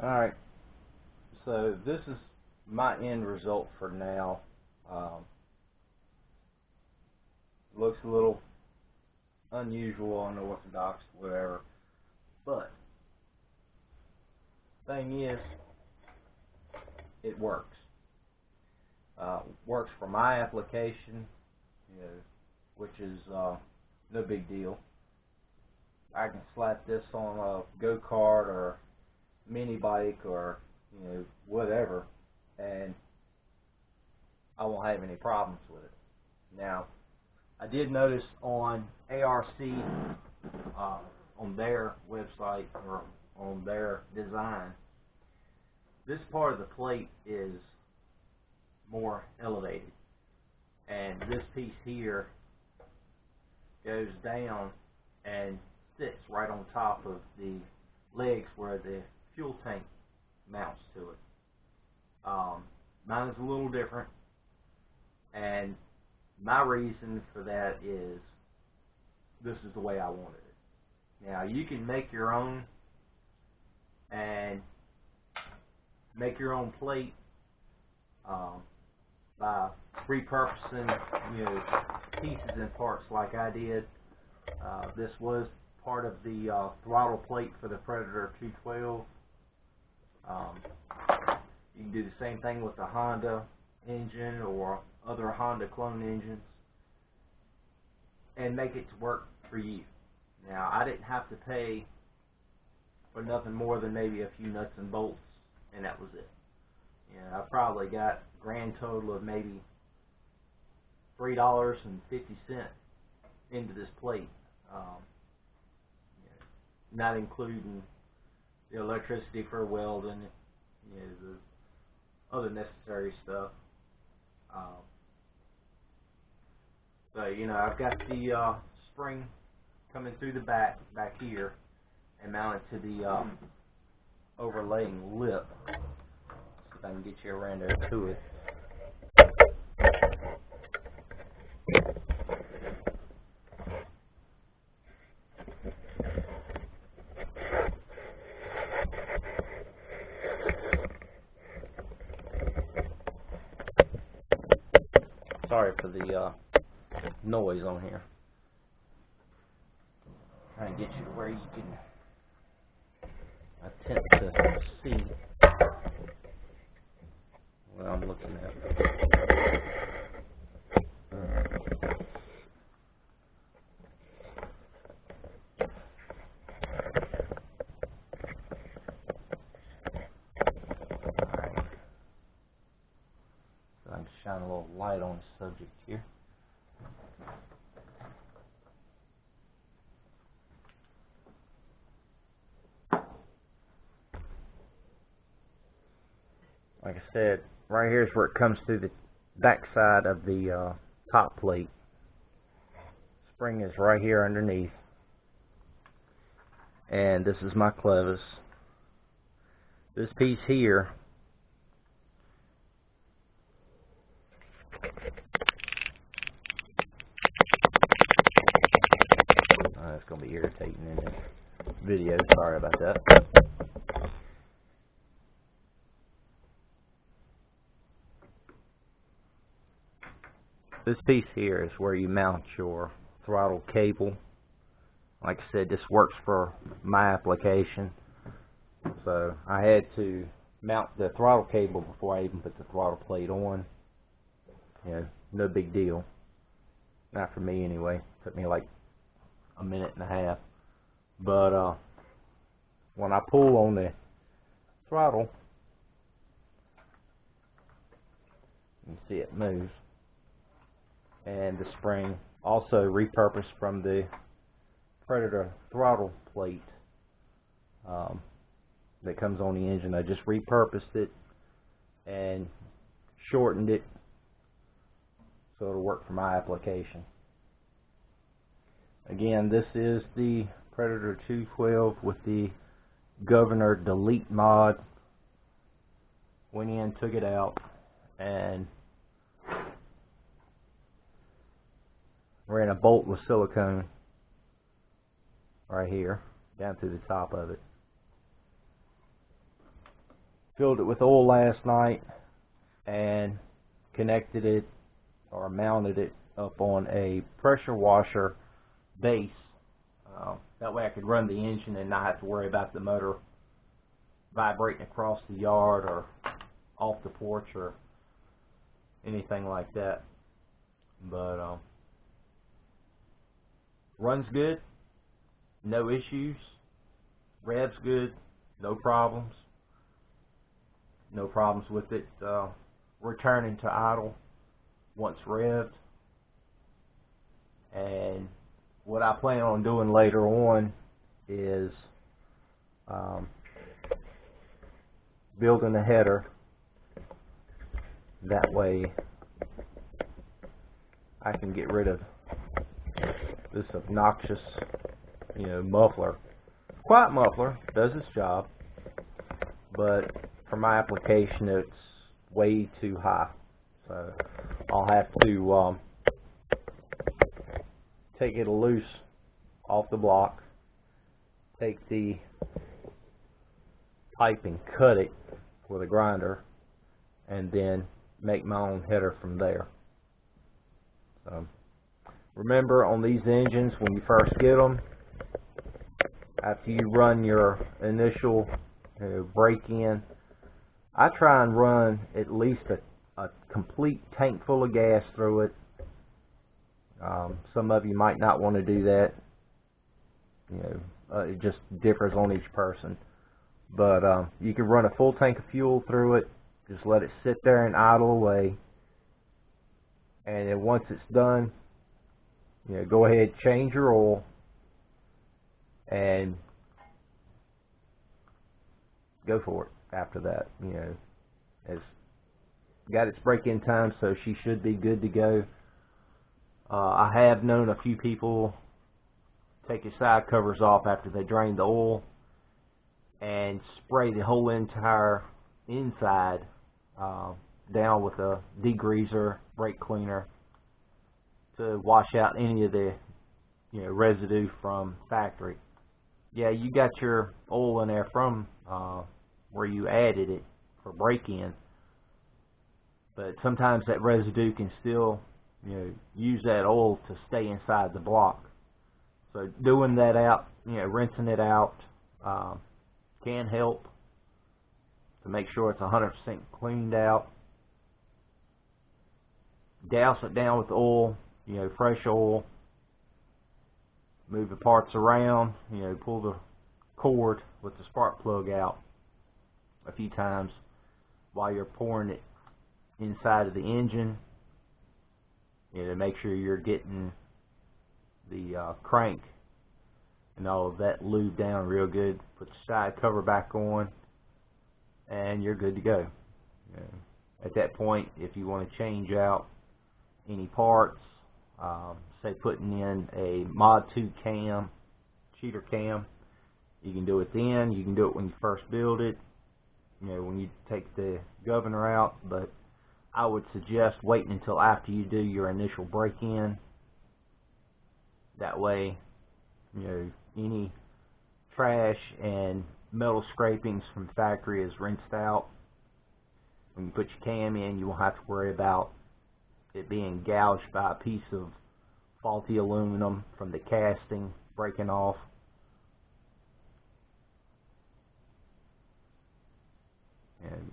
Alright, so this is my end result for now. Looks a little unusual, unorthodox, whatever, but thing is, it works. Works for my application, which is no big deal. I can slap this on a go-kart or mini bike or whatever, and I won't have any problems with it. Now, I did notice on ARC, on their website or on their design, this part of the plate is more elevated, and this piece here goes down and sits right on top of the legs where the fuel tank mounts to it. Mine is a little different, and my reason for that is this is the way I wanted it. Now, you can make your own and make your own plate by repurposing pieces and parts like I did. This was part of the throttle plate for the Predator 212. You can do the same thing with the Honda engine or other Honda clone engines and make it to work for you. Now, I didn't have to pay for nothing more than maybe a few nuts and bolts, and that was it. I probably got a grand total of maybe $3.50 into this plate, not including the electricity for welding, the other necessary stuff. So I've got the spring coming through the back here and mounted to the overlaying lip. See if I can get you around there to it. Sorry for the noise on here. Trying to get you to where you can attempt to see what I'm looking at. Alright. So I can shine a little light on the subject here. Like I said, right here is where it comes through the back side of the top plate. Spring is right here underneath, and this is my clevis. This piece here it's going to be irritating in this video, sorry about that. This piece here is where you mount your throttle cable. Like I said, this works for my application. So I had to mount the throttle cable before I even put the throttle plate on. No big deal. Not for me anyway. It took me like a minute and a half. But when I pull on the throttle, you can see it moves. And the spring also repurposed from the Predator throttle plate that comes on the engine. I just repurposed it and shortened it so it'll work for my application. Again, this is the Predator 212 with the Governor Delete mod. Went in, took it out, and ran a bolt with silicone right here down to the top of it. filled it with oil last night and connected it or mounted it up on a pressure washer base. That way I could run the engine and not have to worry about the motor vibrating across the yard or off the porch or anything like that. But runs good, no issues, revs good, no problems with it returning to idle once revved. And what I plan on doing later on is building a header. That way I can get rid of this obnoxious, muffler. Quiet muffler, does its job, but for my application it's way too high. So I'll have to take it loose off the block, take the pipe and cut it with a grinder, and then make my own header from there. So remember, on these engines, when you first get them, after you run your initial break-in, I try and run at least a complete tank full of gas through it. Some of you might not want to do that. It just differs on each person. But you can run a full tank of fuel through it. Just let it sit there and idle away. And then once it's done, go ahead, change your oil, and go for it after that. It's got its break-in time, so she should be good to go. I have known a few people take your side covers off after they drain the oil and spray the whole entire inside down with a degreaser, brake cleaner, to wash out any of the residue from factory. Yeah, you got your oil in there from where you added it for break-in, but sometimes that residue can still use that oil to stay inside the block. So doing that out, rinsing it out, can help to make sure it's 100% cleaned out. Douse it down with oil, fresh oil. Move the parts around, pull the cord with the spark plug out a few times while you're pouring it inside of the engine. To make sure you're getting the crank and all of that lubed down real good. Put the side cover back on, and you're good to go. At that point, if you want to change out any parts, say putting in a Mod 2 cam, cheater cam, you can do it then. You can do it when you first build it, when you take the governor out, but I would suggest waiting until after you do your initial break-in. That way, any trash and metal scrapings from factory is rinsed out. When you put your cam in, you won't have to worry about it being gouged by a piece of faulty aluminum from the casting breaking off. And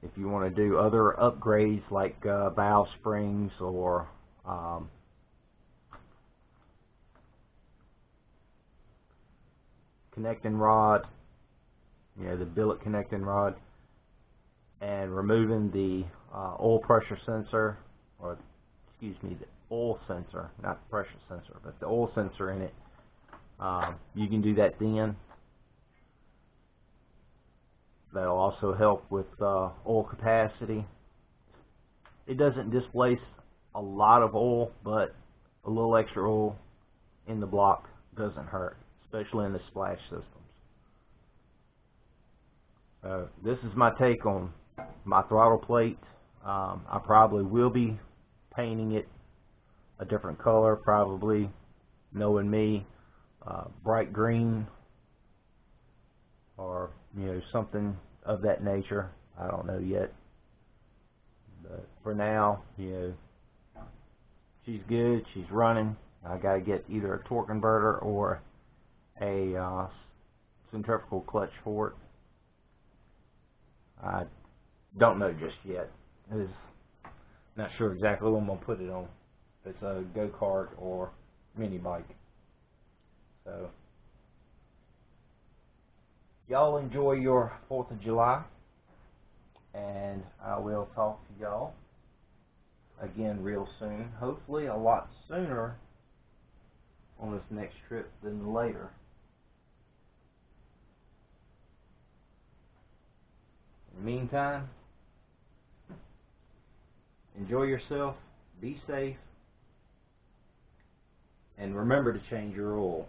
if you want to do other upgrades like valve springs or connecting rod, the billet connecting rod, and removing the oil pressure sensor, or excuse me, the oil sensor, not the pressure sensor, but the oil sensor in it, you can do that then. That'll also help with oil capacity. It doesn't displace a lot of oil, but a little extra oil in the block doesn't hurt, especially in the splash systems. This is my take on my throttle plate. I probably will be painting it a different color, probably, knowing me, bright green, or something of that nature. I don't know yet. But for now, she's good. She's running. I got to get either a torque converter or a centrifugal clutch for it. I don't know just yet. Not sure exactly what I'm going to put it on. If it's a go-kart or mini bike. So, y'all enjoy your 4th of July. And I will talk to y'all again real soon. Hopefully a lot sooner on this next trip than later. In the meantime, enjoy yourself, be safe, and remember to change your oil.